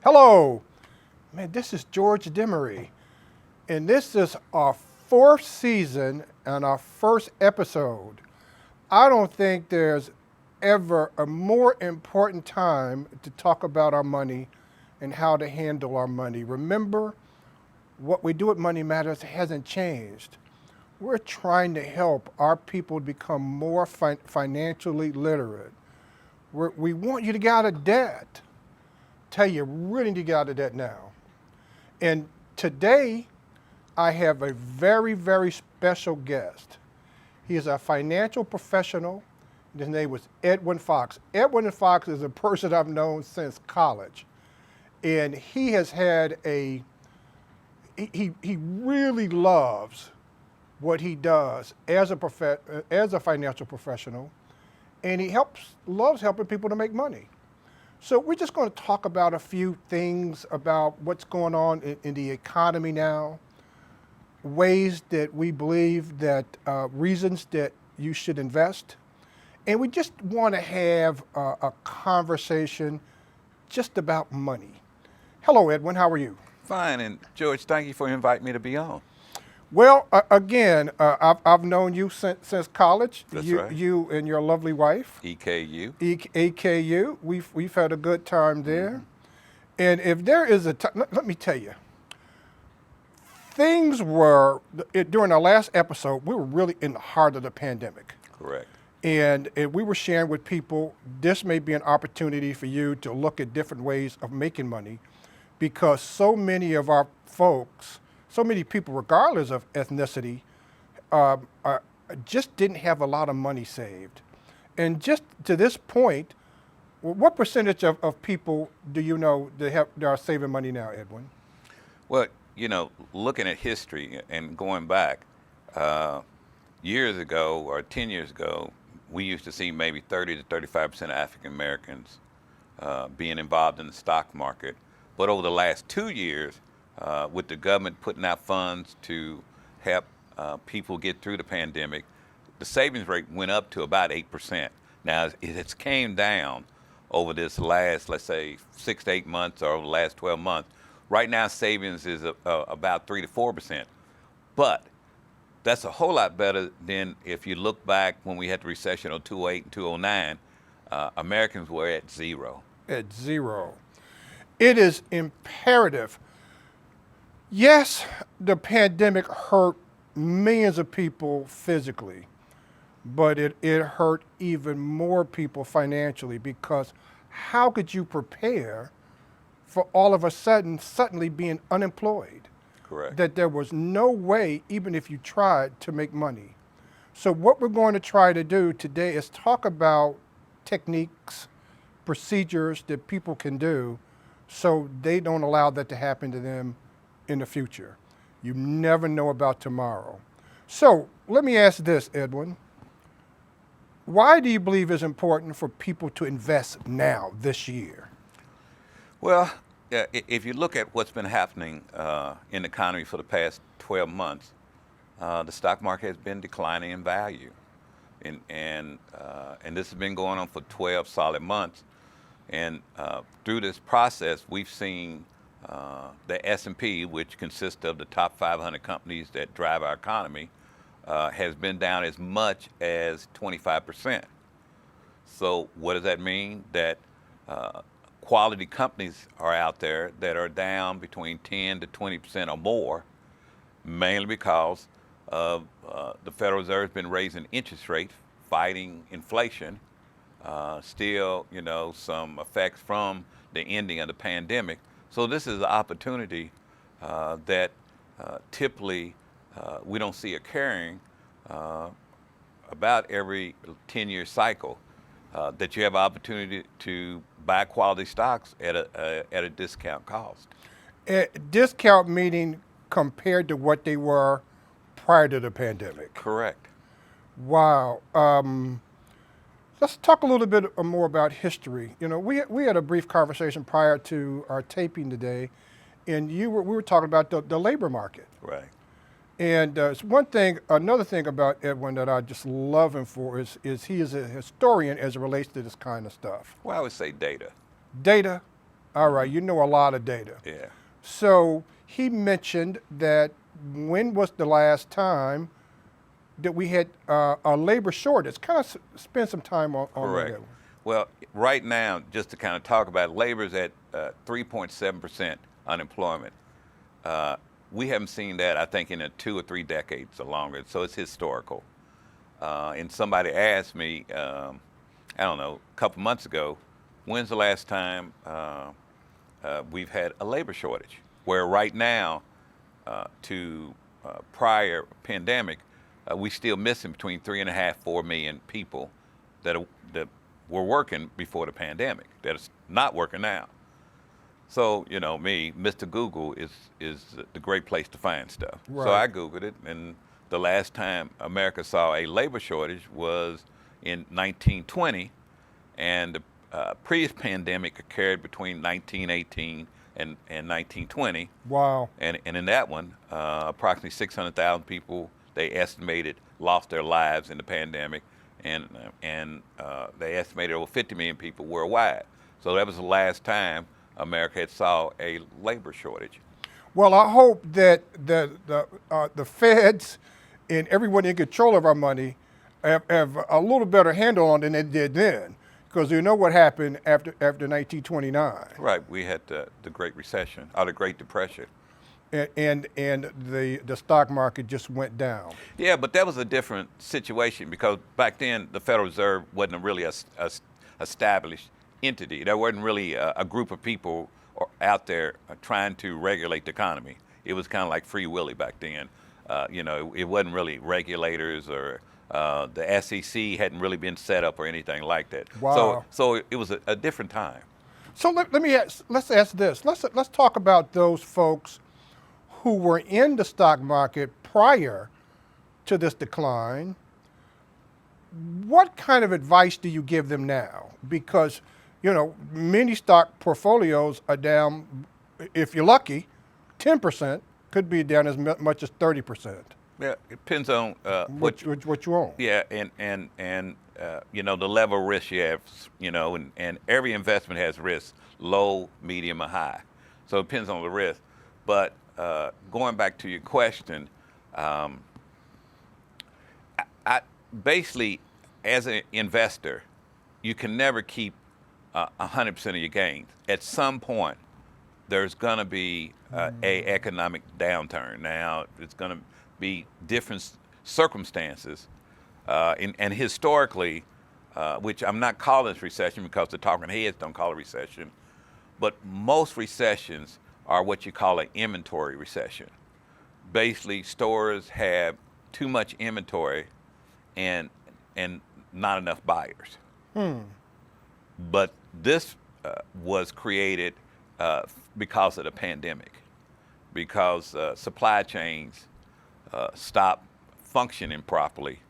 Hello, man, this is George Demery, and this is our fourth season and our first episode. I don't think there's ever a more important time to talk about our money and how to handle our money. Remember, what we do at Money Matters hasn't changed. We're trying to help our people become more financially literate. We want you to get out of debt. Tell you really need to get out of debt now. And today, I have a very, very special guest. He is a financial professional. His name was Edwin Fox. Edwin Fox is a person I've known since college. And he has had he really loves what he does as a financial professional. And he loves helping people to make money. So we're just going to talk about a few things about what's going on in the economy now, ways that we believe that reasons that you should invest. And we just want to have a conversation just about money. Hello, Edwin. How are you? Fine, and George, thank you for inviting me to be on. Well, again, I've known you since college. That's you, right. You and your lovely wife. EKU. AKU. We've had a good time there. And if there is a time, let me tell you, things were, during our last episode, we were really in the heart of the pandemic. Correct. And we were sharing with people, this may be an opportunity for you to look at different ways of making money, because so many of our folks, so many people, regardless of ethnicity, just didn't have a lot of money saved. And just to this point, what percentage of people do you know that are saving money now, Edwin? Well, looking at history and going back, years ago or 10 years ago, we used to see maybe 30 to 35% of African Americans being involved in the stock market. But over the last 2 years, with the government putting out funds to help people get through the pandemic, the savings rate went up to about 8%. Now, it's came down over this last, let's say, 6 to 8 months or over the last 12 months. Right now, savings is about 3 to 4%. But that's a whole lot better than if you look back when we had the recession of 2008 and 2009, Americans were at zero. At zero. It is imperative. Yes, the pandemic hurt millions of people physically, but it hurt even more people financially, because how could you prepare for all of a suddenly being unemployed? Correct. That there was no way, even if you tried, to make money. So what we're going to try to do today is talk about techniques, procedures that people can do so they don't allow that to happen to them in the future. You never know about tomorrow. So let me ask this, Edwin. Why do you believe it's important for people to invest now, this year? Well, if you look at what's been happening in the economy for the past 12 months, the stock market has been declining in value. And this has been going on for 12 solid months. And through this process, we've seen the S&P, which consists of the top 500 companies that drive our economy, has been down as much as 25%. So what does that mean? That quality companies are out there that are down between 10 to 20% or more, mainly because of the Federal Reserve has been raising interest rates, fighting inflation. Still, some effects from the ending of the pandemic. So this is an opportunity that typically we don't see occurring about every 10-year cycle, that you have an opportunity to buy quality stocks at a discount cost. Discount meaning compared to what they were prior to the pandemic. Correct. Wow. Let's talk a little bit more about history. We had a brief conversation prior to our taping today, and we were talking about the labor market. Right. And it's another thing about Edwin that I just love him for is he is a historian as it relates to this kind of stuff. Well, I would say data. Data, All right, you know a lot of data. Yeah. So he mentioned that when was the last time that we had a labor shortage? Kind of spend some time on Correct. that one. Well, right now, just to kind of talk about it, labor's at 3.7% unemployment. We haven't seen that, I think, in 2 or 3 decades or longer, so it's historical. And somebody asked me, I don't know, a couple months ago, when's the last time we've had a labor shortage? Where right now, to prior pandemic, we still missing between 3.5, 4 million people that were working before the pandemic, that is not working now. So, you know, me, Mr. Google is the great place to find stuff. Right. So I Googled it, and the last time America saw a labor shortage was in 1920, and the previous pandemic occurred between 1918 and 1920. Wow. And in that one, approximately 600,000 people, they estimated, lost their lives in the pandemic, and they estimated over 50 million people worldwide. So that was the last time America had saw a labor shortage. Well, I hope that the feds and everyone in control of our money have a little better handle on it than they did then, because you know what happened after 1929. Right, we had the Great Recession, or the Great Depression. And the stock market just went down. Yeah, but that was a different situation because back then the Federal Reserve wasn't really a established entity. There wasn't really a group of people out there trying to regulate the economy. It was kind of like Free Willy back then. You know, it wasn't really regulators or the SEC hadn't really been set up or anything like that. Wow. So it was a different time. So let's ask this. Let's talk about those folks who were in the stock market prior to this decline. What kind of advice do you give them now? Because, you know, many stock portfolios are down, if you're lucky, 10%, could be down as much as 30%. Yeah, it depends on what you own. Yeah, and you know, the level of risk you have, you know, and every investment has risk, low, medium, or high. So it depends on the risk. But going back to your question, I basically, as an investor, you can never keep 100% of your gains. At some point, there's going to be a economic downturn. Now, it's going to be different circumstances, and historically, which I'm not calling this recession because the talking heads don't call it recession, but most recessions are what you call an inventory recession. Basically, stores have too much inventory and not enough buyers. But this was created because of the pandemic, because supply chains stopped functioning properly,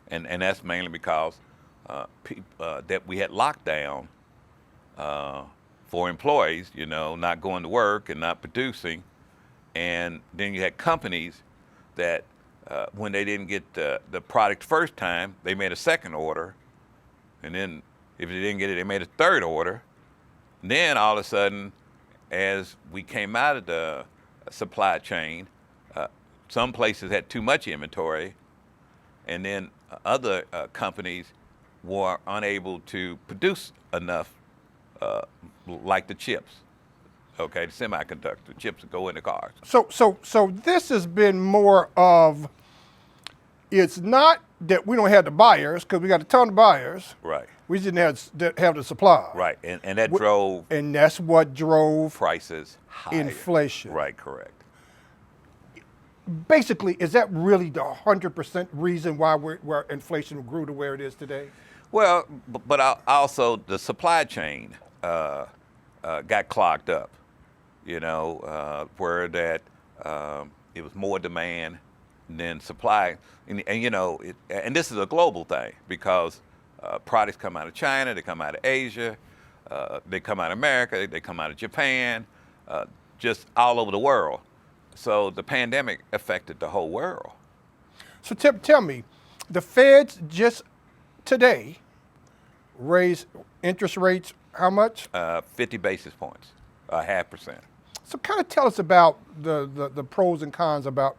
and that's mainly because that we had lockdown for employees, you know, not going to work and not producing, and then you had companies that when they didn't get the product first time, they made a second order, and then if they didn't get it, they made a third order. And then all of a sudden, as we came out of the supply chain, some places had too much inventory, and then other companies were unable to produce enough, like the chips. Okay, the semiconductor chips that go in the cars. So this has been more of, it's not that we don't have the buyers, because we got a ton of buyers. Right. We just didn't have the supply. Right, and that drove And that's what drove prices higher. inflation. Right, correct. Basically, is that really the 100% reason why where inflation grew to where it is today? Well, but also the supply chain got clogged up, you know, where that it was more demand than supply. And you know, and this is a global thing because products come out of China, they come out of Asia, they come out of America, they come out of Japan, just all over the world. So the pandemic affected the whole world. So tell me, the Feds just today raised interest rates how much? 50 basis points. a 0.5%. So kind of tell us about the pros and cons about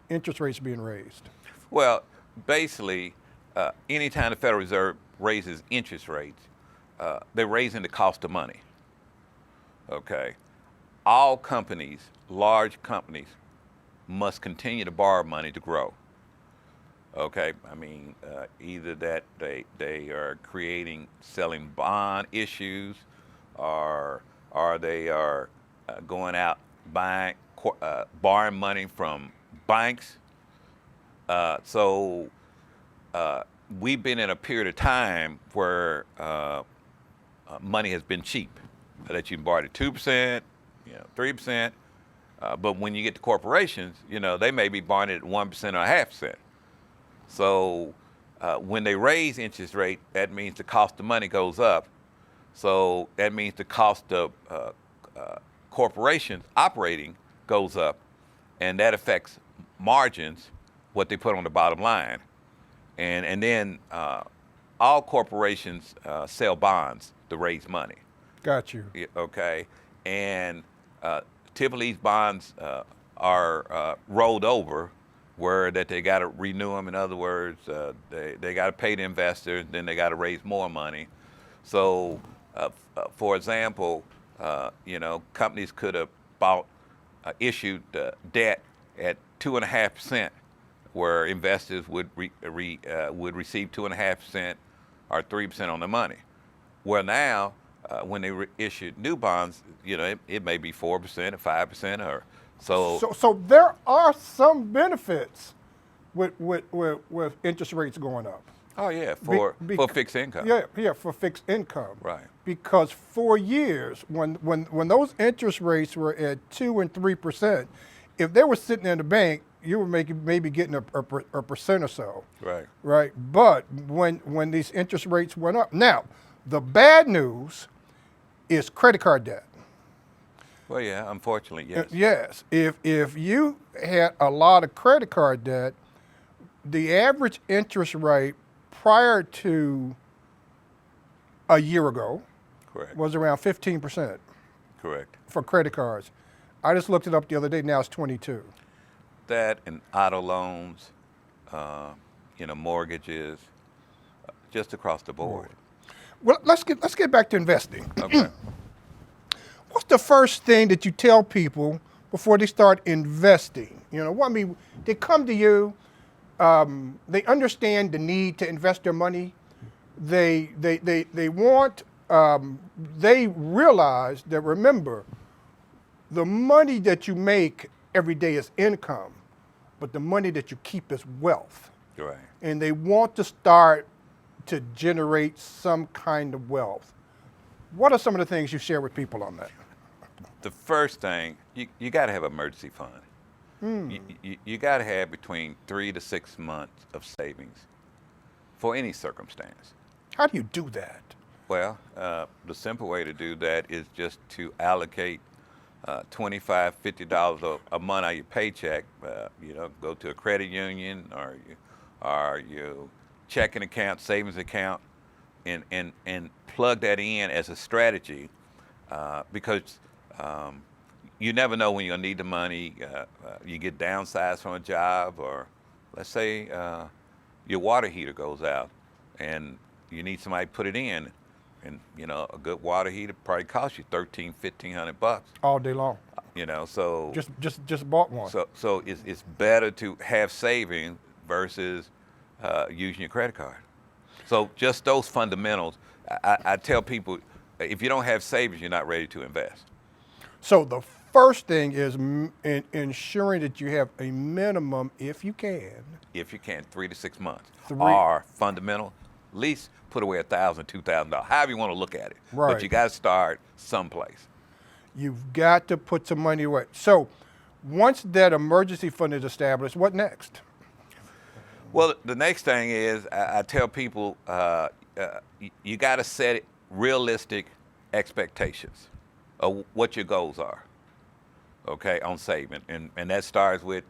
interest rates being raised. Well, basically, anytime the Federal Reserve raises interest rates, they're raising the cost of money. Okay, all companies, large companies, must continue to borrow money to grow. Okay, I mean, either that they are selling bond issues, or they are going out buying borrowing money from banks. So we've been in a period of time where money has been cheap, that you can borrow at 2%, 3%. But when you get to corporations, they may be borrowing it at 1% or 0.5%. So when they raise interest rate, that means the cost of money goes up. So that means the cost of corporations operating goes up, and that affects margins, what they put on the bottom line. And then all corporations sell bonds to raise money. Got you. Okay, and typically these bonds are rolled over, where that they got to renew them. In other words, they got to pay the investors, then they got to raise more money. So, for example, companies could have issued debt at 2.5%, where investors would receive 2.5% or 3% on the money. Well, now when they issued new bonds, it may be 4% or 5% or so. So there are some benefits with interest rates going up. Oh yeah, for fixed income. Yeah, for fixed income. Right. Because for years, when those interest rates were at 2% and 3%, if they were sitting in the bank, you were maybe getting a percent or so. Right. Right. But when these interest rates went up, now the bad news is credit card debt. Well, yeah, unfortunately, yes. Yes. If you had a lot of credit card debt, the average interest rate prior to a year ago Correct. was around 15% Correct. for credit cards. I just looked it up the other day. Now it's 22. That and auto loans, mortgages, just across the board. Well, let's get back to investing. Okay. What's the first thing that you tell people before they start investing? They come to you, they understand the need to invest their money. They realize that, remember, the money that you make every day is income, but the money that you keep is wealth. Right. And they want to start to generate some kind of wealth. What are some of the things you share with people on that? The first thing, you got to have an emergency fund. You got to have between 3 to 6 months of savings for any circumstance. How do you do that? Well, the simple way to do that is just to allocate $25, $50 a month out of your paycheck. Go to a credit union or your checking account, savings account, and plug that in as a strategy, because you never know when you're gonna need the money. You get downsized from a job, or let's say your water heater goes out and you need somebody to put it in, and a good water heater probably costs you $1,300-$1,500. All day long. So just bought one. So it's better to have savings versus using your credit card. So just those fundamentals. I tell people, if you don't have savings, you're not ready to invest. So the first thing is ensuring that you have a minimum, if you can. 3 to 6 months. Three- Are fundamental. At least put away $1,000, $2,000, however you want to look at it. Right. But you got to start someplace. You've got to put some money away. So once that emergency fund is established, what next? Well, the next thing is I tell people you got to set realistic expectations of what your goals are, okay, on saving. And that starts with,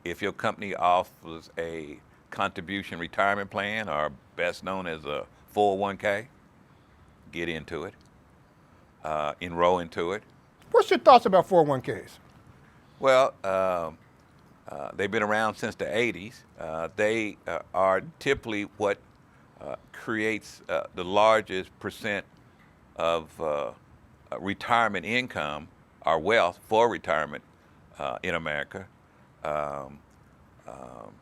if your company offers a contribution retirement plan, or best known as a 401k, get into it. enroll into it. What's your thoughts about 401ks? Well, they've been around since the 80s. They are typically what creates the largest percent of retirement income or wealth for retirement in America. Um, um,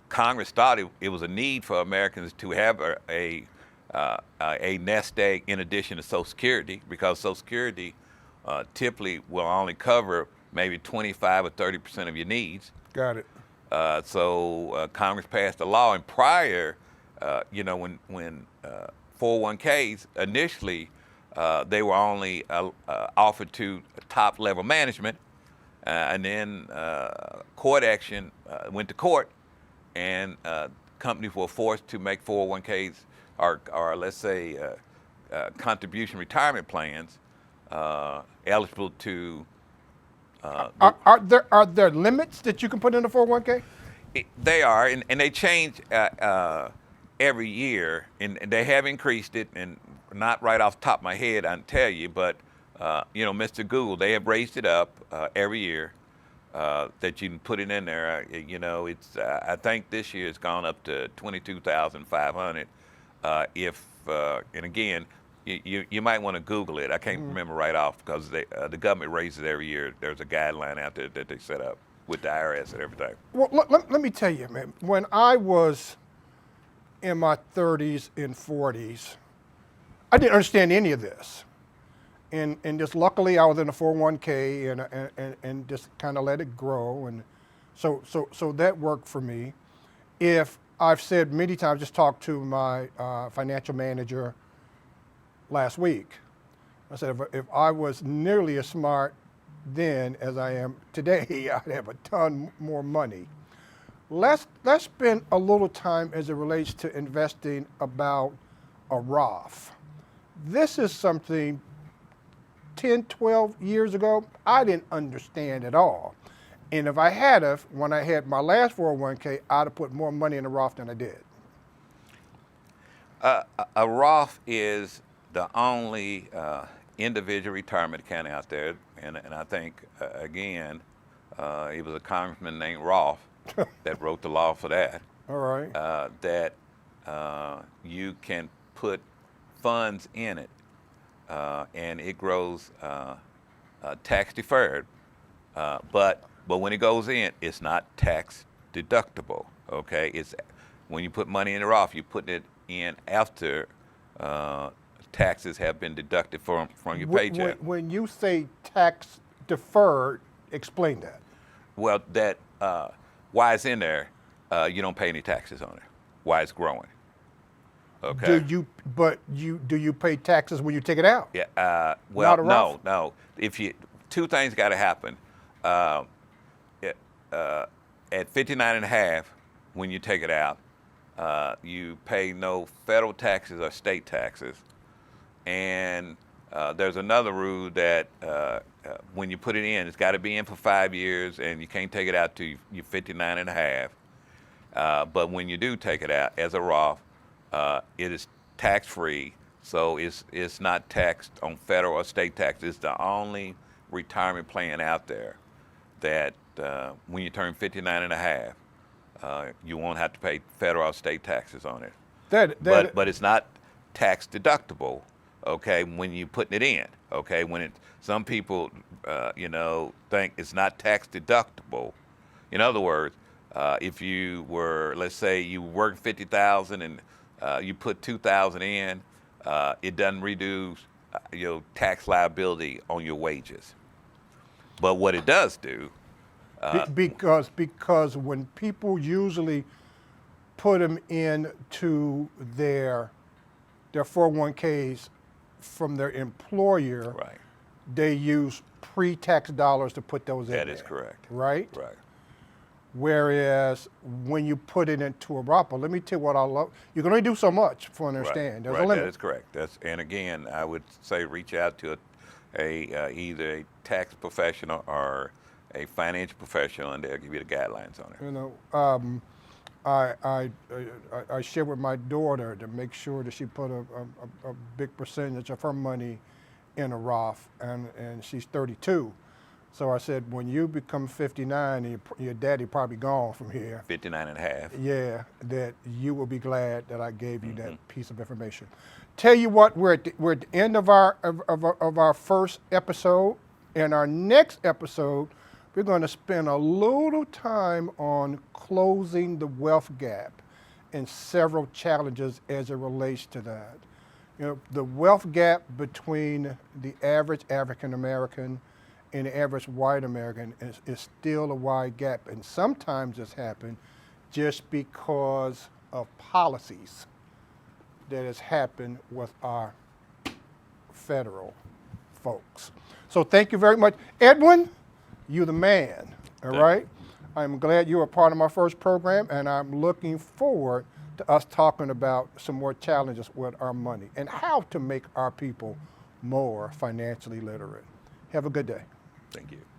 Congress thought it was a need for Americans to have a nest egg in addition to Social Security, because Social Security typically will only cover maybe 25 or 30% of your needs. Got it. So Congress passed a law, and prior, when 401ks initially, they were only offered to top level management, and then court action went to court, and companies were forced to make 401ks or let's say contribution retirement plans eligible to. Are there limits that you can put in a 401k? They are, and they change every year, and they have increased it, and not right off the top of my head, I can tell you, but Mr. Google, they have raised it up every year that you can put it in there. It's I think this year it's gone up to 22,500. And again, you might want to Google it. I can't remember right off, because the government raises it every year. There's a guideline out there that they set up with the IRS and everything. Well, let me tell you, man. When I was in my 30s and 40s, I didn't understand any of this, and just luckily I was in a 401k and just kind of let it grow, and so that worked for me. If I've said many times, just talked to my financial manager last week. I said, if I was nearly as smart then as I am today, I'd have a ton more money. Let's spend a little time as it relates to investing about a Roth. This is something 10, 12 years ago, I didn't understand at all. And if I had when I had my last 401k, I'd have put more money in a Roth than I did. A Roth is the only individual retirement account out there, and I think, again, it was a congressman named Roth that wrote the law for that. All right. That you can put funds in it, and it grows tax deferred, but when it goes in, it's not tax deductible. Okay, it's when you put money in the Roth, you're putting it in after taxes have been deducted from your paycheck. When you say tax deferred, explain that. Well, that why it's in there, you don't pay any taxes on it. Why it's growing. Okay. Do you pay taxes when you take it out? Yeah. Well, Not a Roth? no. If two things got to happen. At 59 and a half, when you take it out, you pay no federal taxes or state taxes. And there's another rule that when you put it in, it's got to be in for 5 years, and you can't take it out till you're 59 and a half. But when you do take it out as a Roth, it is tax-free, so it's not taxed on federal or state taxes. It's the only retirement plan out there that when you turn 59 and a half, you won't have to pay federal or state taxes on it. But it's not tax deductible, okay, when you're putting it in, okay? Some people, think it's not tax deductible. In other words, if you were, let's say you work 50,000 and you put 2,000 in, it doesn't reduce your tax liability on your wages. But what it does do, because when people usually put them into their 401ks from their employer, right? They use pre-tax dollars to put those in. That is correct. Right? Right. Whereas when you put it into a Roth, let me tell you what I love. You can only do so much for an understand. There's a limit. That is correct. And again, I would say reach out to either a tax professional or a financial professional, and they'll give you the guidelines on it. I share with my daughter to make sure that she put a big percentage of her money in a Roth, and she's 32. So I said, when you become 59, and your daddy probably gone from here, 59 and a half. yeah, that you will be glad that I gave you that piece of information. Tell you what, we're at the end of our first episode. In our next episode, we're going to spend a little time on closing the wealth gap and several challenges as it relates to that. You know, the wealth gap between the average African American and the average white American is still a wide gap, and sometimes it's happened just because of policies that has happened with our federal folks. So thank you very much. Edwin, you're the man, all right? I'm glad you were part of my first program, and I'm looking forward to us talking about some more challenges with our money and how to make our people more financially literate. Have a good day. Thank you.